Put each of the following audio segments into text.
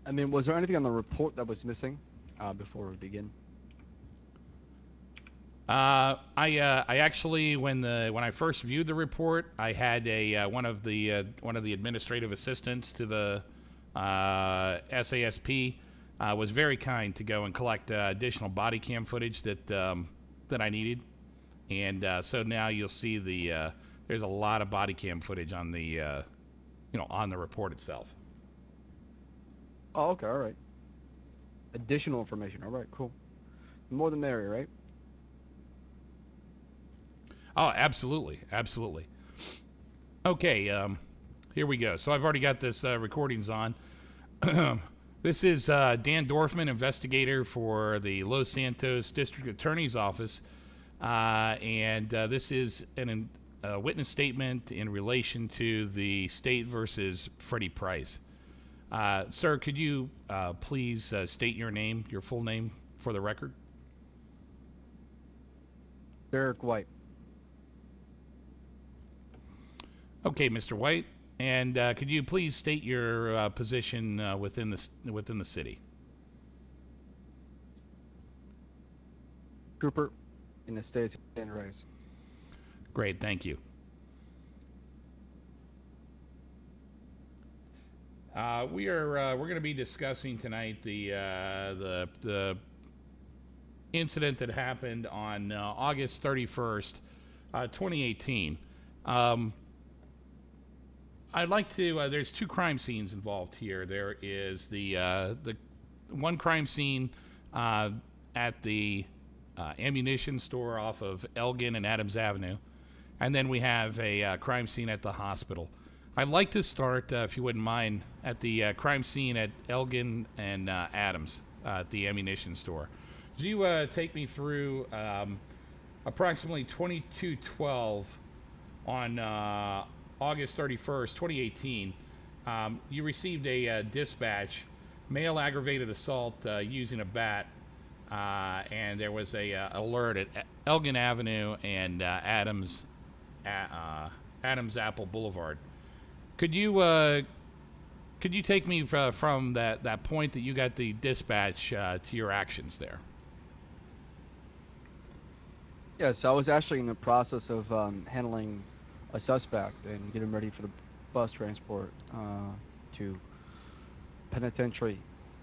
I mean, was there anything on the report that was missing before we begin? I actually when I first viewed the report, I had a one of the administrative assistants to the SASP was very kind to go and collect additional body cam footage that I needed, and so now you'll see there's a lot of body cam footage on the on the report itself. Oh, okay, all right. Additional information. All right, cool. The more the merrier, right? Oh, absolutely, absolutely. Okay, here we go. So I've already got this recordings on. This is Dan Dorfman, investigator for the Los Santos District Attorney's Office, and this is a witness statement in relation to the State versus Freddy Price. Sir, could you please state your name, your full name, for the record? Derek White. Okay, Mr. White, and could you please state your position within the city? Trooper in the state of San Andreas. Great, thank you. We're going to be discussing tonight the incident that happened on August 31st, 2018. I'd like to. There's two crime scenes involved here. There is the one crime scene at the ammunition store off of Elgin and Adams Avenue, and then we have a crime scene at the hospital. I'd like to start, if you wouldn't mind, at the crime scene at Elgin and Adams at the ammunition store. Could you take me through approximately 2212 on August 31st, 2018? You received a dispatch, male aggravated assault using a bat, and there was a alert at Elgin Avenue and Adams Apple Boulevard. Could you take me from that point that you got the dispatch to your actions there? Yes, I was actually in the process of handling a suspect and getting ready for the bus transport to penitentiary.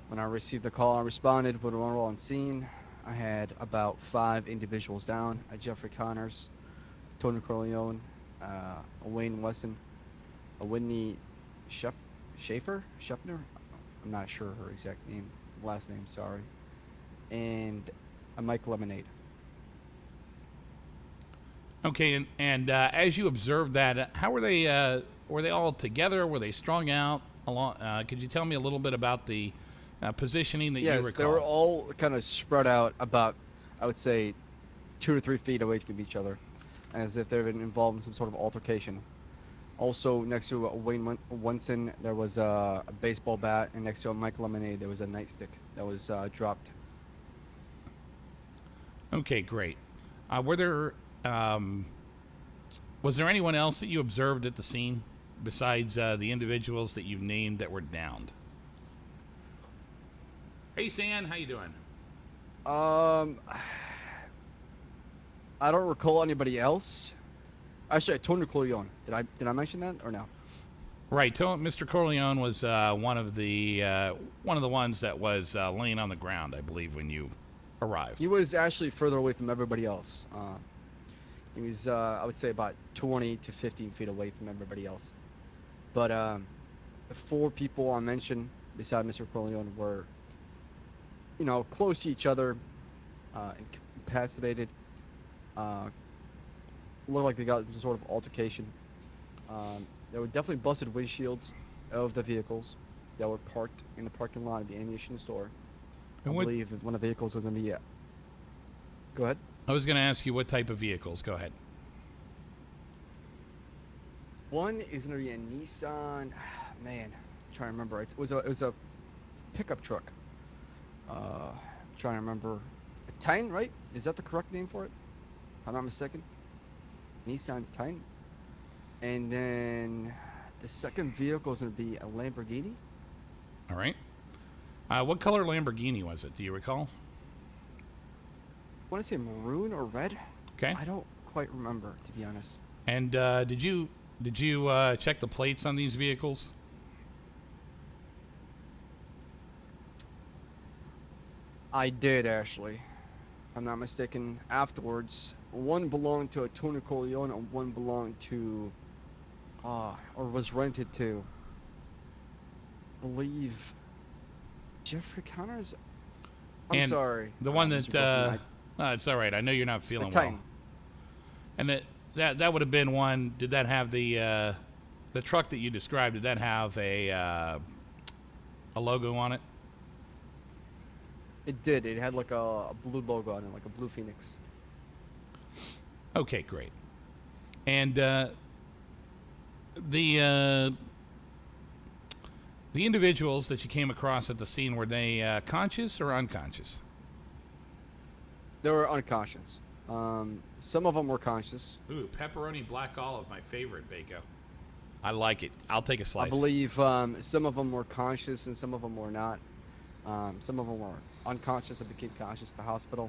When I received the call, I responded. When we were on scene, I had about 5 individuals down: a Jeffrey Connors, Tony Corleone, a Wayne Wesson, a Whitney Schaefer? Scheffner? I'm not sure her exact name, last name, sorry. And a Mike Lemonade. Okay, and as you observed that, how were they? Were they all together? Were they strung out? Along? Could you tell me a little bit about the positioning that you recall? Yes, they were all kind of spread out about, I would say, 2 to 3 feet away from each other, as if they've been involved in some sort of altercation. Also, next to Wayne Wunson, there was a baseball bat, and next to a Mike Lemonade, there was a nightstick that was dropped. Okay, great. Were there was there anyone else that you observed at the scene besides the individuals that you've named that were downed? Hey, San, how you doing? I don't recall anybody else. Actually, Tony Corleone. Did I mention that or no? Right, Mr. Corleone was one of the ones that was laying on the ground, I believe, when you arrived. He was actually further away from everybody else. He was, I would say, about 20 to 15 feet away from everybody else. But the 4 people I mentioned beside Mr. Corleone were, close to each other, incapacitated. Looked like they got some sort of altercation. There were definitely busted windshields of the vehicles that were parked in the parking lot of the ammunition store. I believe one of the vehicles was in the... Go ahead. I was going to ask you what type of vehicles. Go ahead. One is going to be a Nissan... Man, I'm trying to remember. It was a pickup truck. I'm trying to remember. A Titan, right? Is that the correct name for it? If I'm not mistaken. Nissan Titan. And then the second vehicle is going to be a Lamborghini. All right. What color Lamborghini was it? Do you recall? I want to say maroon or red. Okay. I don't quite remember, to be honest. And did you check the plates on these vehicles? I did, actually. If I'm not mistaken. Afterwards, one belonged to a Tony Corleone and one belonged to, or was rented to, I believe, Jeffrey Connors. I'm sorry. The one Mr. that Dorfman, it's all right. I know you're not feeling the well. Titan. And that would have been one. Did that have the truck that you described? Did that have a logo on it? It did. It had like a blue logo on it, like a blue phoenix. Okay, great. And the individuals that you came across at the scene, were they conscious or unconscious? They were unconscious. Some of them were conscious. Ooh, pepperoni black olive, my favorite, Baco. I like it. I'll take a slice. I believe some of them were conscious and some of them were not. Some of them were unconscious and became conscious at the hospital.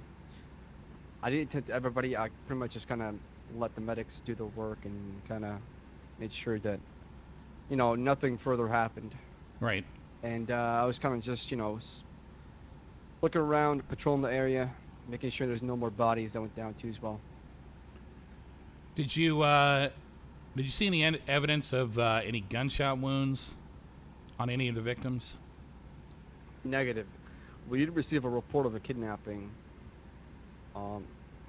I didn't tend to everybody. I pretty much just kind of let the medics do their work and kind of made sure that, nothing further happened. Right. And I was kind of just, looking around, patrolling the area, making sure there's no more bodies that went down too as well. Did you see any evidence of any gunshot wounds on any of the victims? Negative. We did receive a report of a kidnapping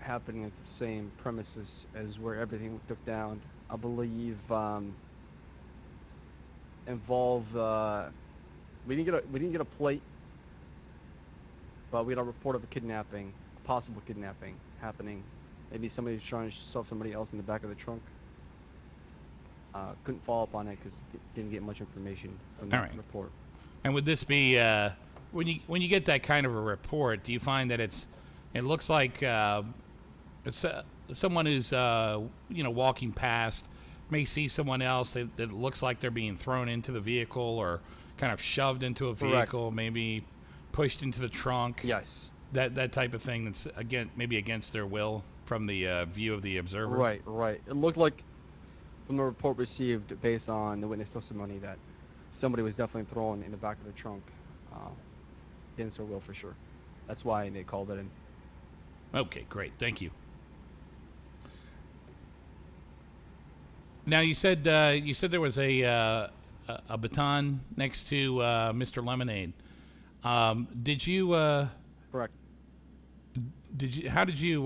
happening at the same premises as where everything took down. I believe involved. We didn't get a plate, but we got a report of a kidnapping, a possible kidnapping happening. Maybe somebody was trying to shove somebody else in the back of the trunk. Couldn't follow up on it because didn't get much information from the report. And would this be when you get that kind of a report? Do you find that it looks like it's someone who's walking past may see someone else that looks like they're being thrown into the vehicle or kind of shoved into a vehicle, Correct. Maybe pushed into the trunk? Yes. That type of thing that's maybe against their will from the view of the observer. Right. It looked like from the report received based on the witness testimony that somebody was definitely thrown in the back of the trunk against their will for sure. That's why they called it in. Okay, great. Thank you. Now you said there was a baton next to Mr. Lemonade. Did you? Correct. Did you? How did you?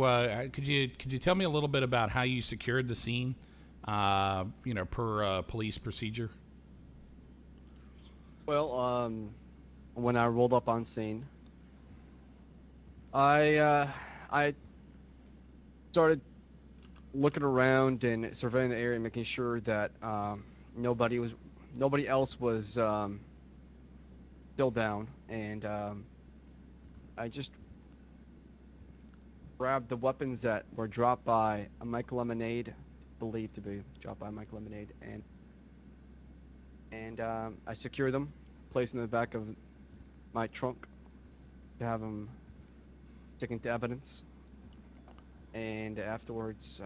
Could you tell me a little bit about how you secured the scene? Per police procedure. Well, when I rolled up on scene, I started looking around and surveying the area, making sure that nobody else was still down, and I just grabbed the weapons that were dropped by a Mike Lemonade, believed to be dropped by Mike Lemonade, and I secured them, placed them in the back of my trunk to have them taken to evidence, and afterwards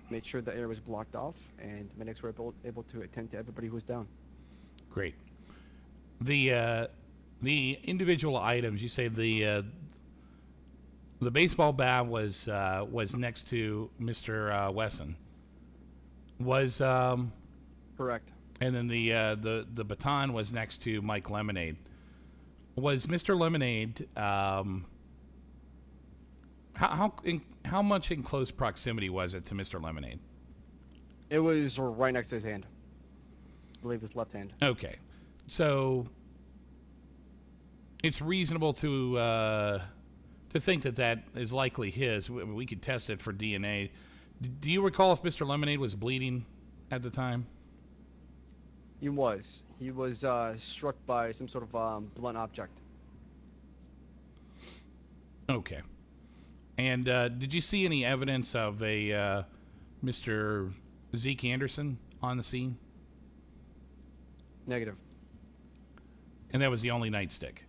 made sure the area was blocked off and medics were able to attend to everybody who was down. Great. The individual items, you say the baseball bat was next to Mr. Wesson. Was Correct. And then the baton was next to Mike Lemonade. Was Mr. Lemonade how much in close proximity was it to Mr. Lemonade? It was right next to his hand. I believe his left hand. Okay, so it's reasonable to think that is likely his. We could test it for DNA. Do you recall if Mr. Lemonade was bleeding at the time? He was. He was struck by some sort of blunt object. Okay. And did you see any evidence of a Mr. Zeke Anderson on the scene? Negative. And that was the only nightstick.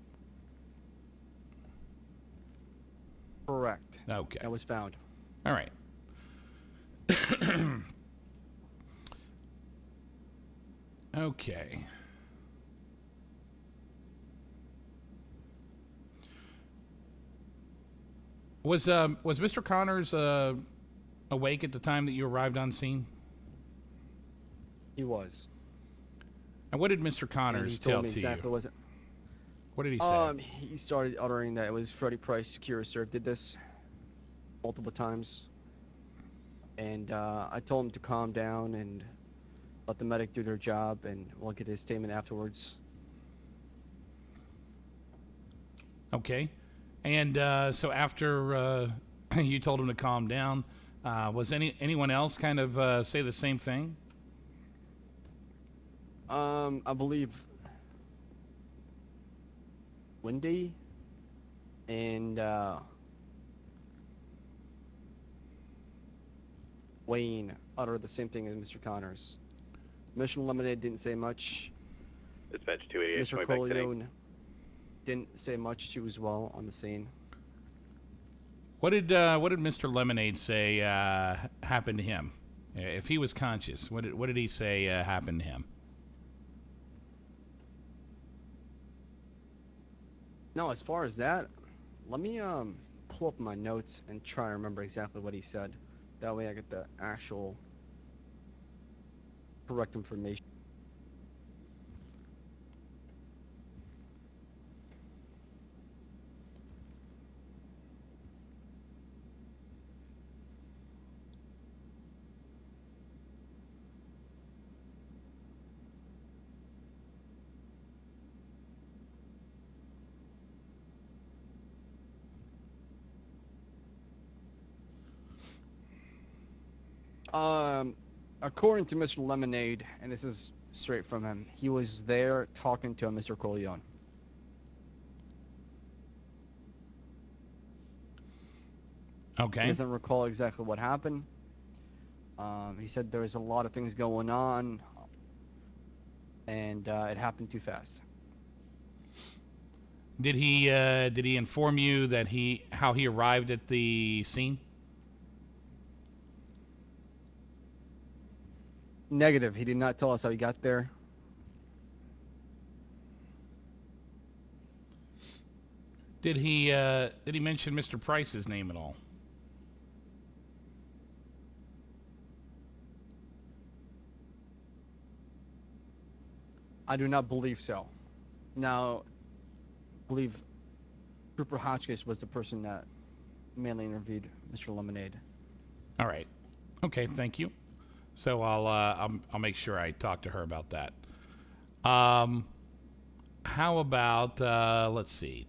Correct. Okay. That was found. All right. Okay. Was Mr. Connors awake at the time that you arrived on scene? He was. And what did Mr. And Connors he tell told me to exactly you? what was it. What did he say? He started uttering that it was Freddy Price Secure Serve did this multiple times. And I told him to calm down and let the medic do their job, and we'll get his statement afterwards. Okay. And so after you told him to calm down, was anyone else kind of say the same thing? I believe Wendy and Wayne uttered the same thing as Mr. Connors. Mission Lemonade didn't say much. Dispatch 288. Mr. Corleone didn't say much too as well on the scene. What did Mr. Lemonade say happened to him? If he was conscious, what did he say happened to him? No, as far as that, let me pull up my notes and try to remember exactly what he said. That way I get the actual correct information. According to Mr. Lemonade, and this is straight from him, he was there talking to Mr. Corleone. Okay. He doesn't recall exactly what happened. He said there was a lot of things going on, and it happened too fast. Did he inform you that how he arrived at the scene? Negative. He did not tell us how he got there. Did he mention Mr. Price's name at all? I do not believe so. Now, I believe Trooper Hotchkiss was the person that mainly interviewed Mr. Lemonade. All right. Okay. Thank you. So I'll make sure I talk to her about that. How about let's see.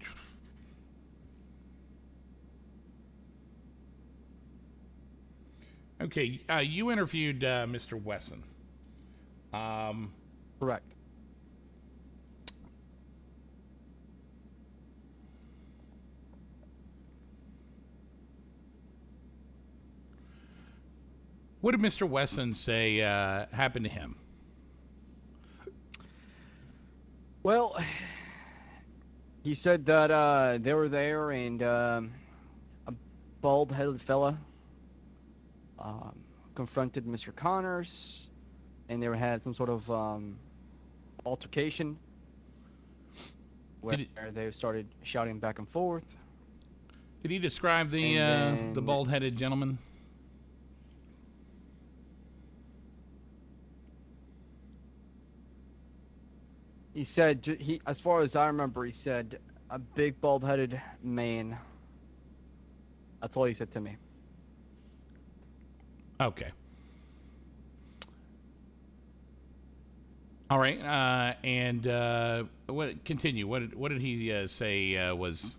Okay, you interviewed Mr. Wesson. Correct. What did Mr. Wesson say happened to him? Well, he said that they were there and a bald-headed fella confronted Mr. Connors, and they had some sort of altercation where they started shouting back and forth. Did he describe the bald-headed gentleman? He said, as far as I remember, he said, a big bald-headed man. That's all he said to me. Okay. All right. And what? Continue. What did he say was?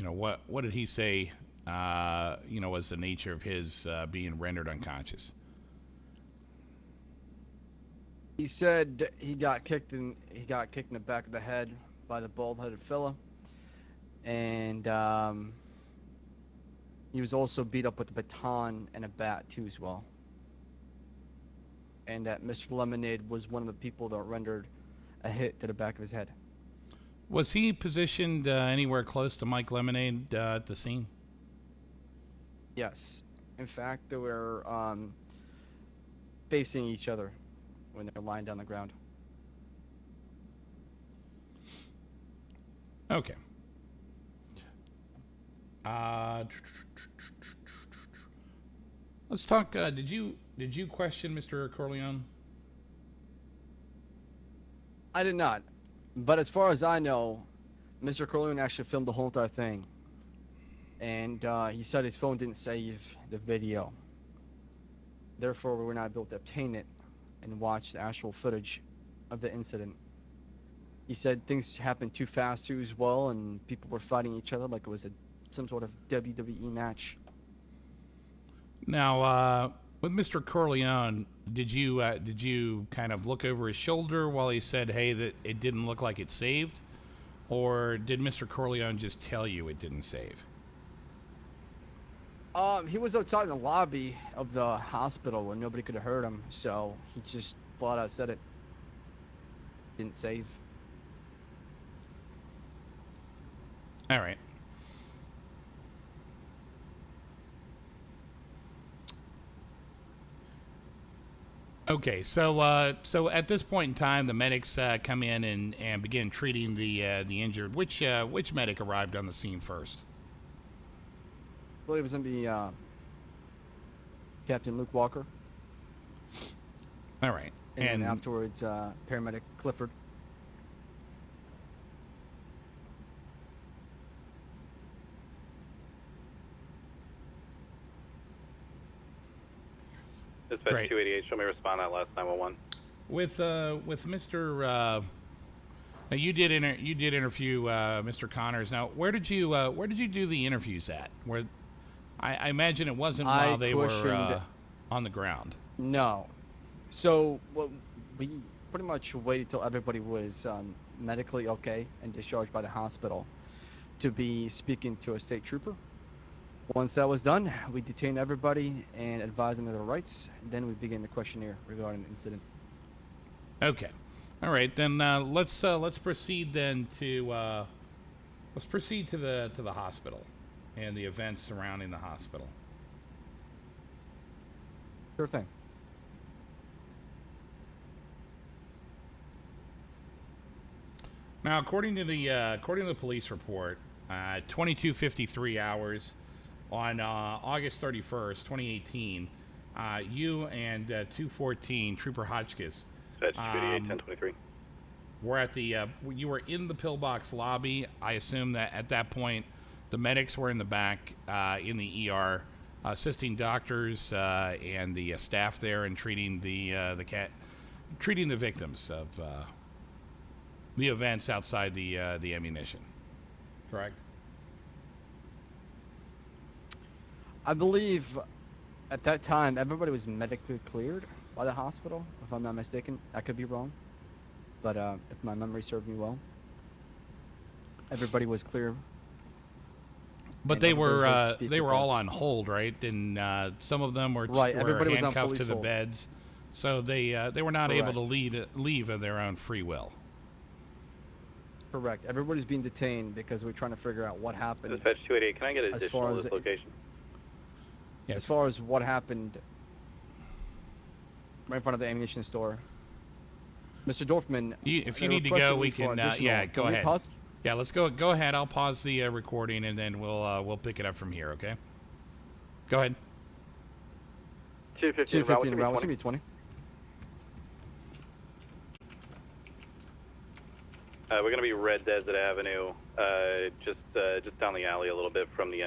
What did he say? Was the nature of his being rendered unconscious? He said he got kicked in the back of the head by the bald-headed fella, and he was also beat up with a baton and a bat too as well. And that Mr. Lemonade was one of the people that rendered a hit to the back of his head. Was he positioned anywhere close to Mike Lemonade at the scene? Yes. In fact, they were facing each other when they're lying down the ground. Okay. Let's talk. Did you question Mr. Corleone? I did not. But as far as I know, Mr. Corleone actually filmed the whole entire thing. And he said his phone didn't save the video. Therefore, we were not able to obtain it and watch the actual footage of the incident. He said things happened too fast too as well, and people were fighting each other like it was some sort of WWE match. Now, with Mr. Corleone, did you kind of look over his shoulder while he said, "Hey, that it didn't look like it saved," or did Mr. Corleone just tell you it didn't save? He was outside in the lobby of the hospital when nobody could have heard him, so he just flat out said it didn't save. All right. Okay, so so at this point in time, the medics come in and begin treating the injured. Which medic arrived on the scene first? I believe it was going to be Captain Luke Walker. All right, And then afterwards, paramedic Clifford. Dispatch 288, show me respond that last 911. With Mr. Now you did interview Mr. Connors. Now where did you do the interviews at? Where I imagine it wasn't while they were on the ground. No. So we pretty much waited till everybody was medically okay and discharged by the hospital to be speaking to a state trooper. Once that was done, we detained everybody and advised them of their rights. Then we began the questionnaire regarding the incident. Okay, all right. Then let's proceed then to the hospital and the events surrounding the hospital. Sure thing. Now, according to the police report, 22:53 hours on August 31st, 2018, you and 214 Trooper Hotchkiss Dispatch 288, 1023. were at the you were in the pillbox lobby. I assume that at that point the medics were in the back in the ER, assisting doctors and the staff there and treating treating the victims of the events outside the ammunition. Correct? I believe at that time everybody was medically cleared by the hospital, if I'm not mistaken. I could be wrong, but if my memory served me well, everybody was clear. But they were all on hold, right? And some of them were Everybody was on handcuffed to the hold. beds, so they were not able to leave of their own free will. Correct. Everybody's being detained because we're trying to figure out what happened. Dispatch 288, can I get As additional far to as this location? Yes. As far as what happened right in front of the ammunition store, Mr. Dorfman. If you they need to requested go, me we for can. additional- Yeah, go Can we ahead. pause? Yeah, let's go. Go ahead. I'll pause the recording and then we'll pick it up from here. Okay. Go ahead. 215, 215 route, route, what's should be 20. We're going to be Red Desert Avenue, just down the alley a little bit from the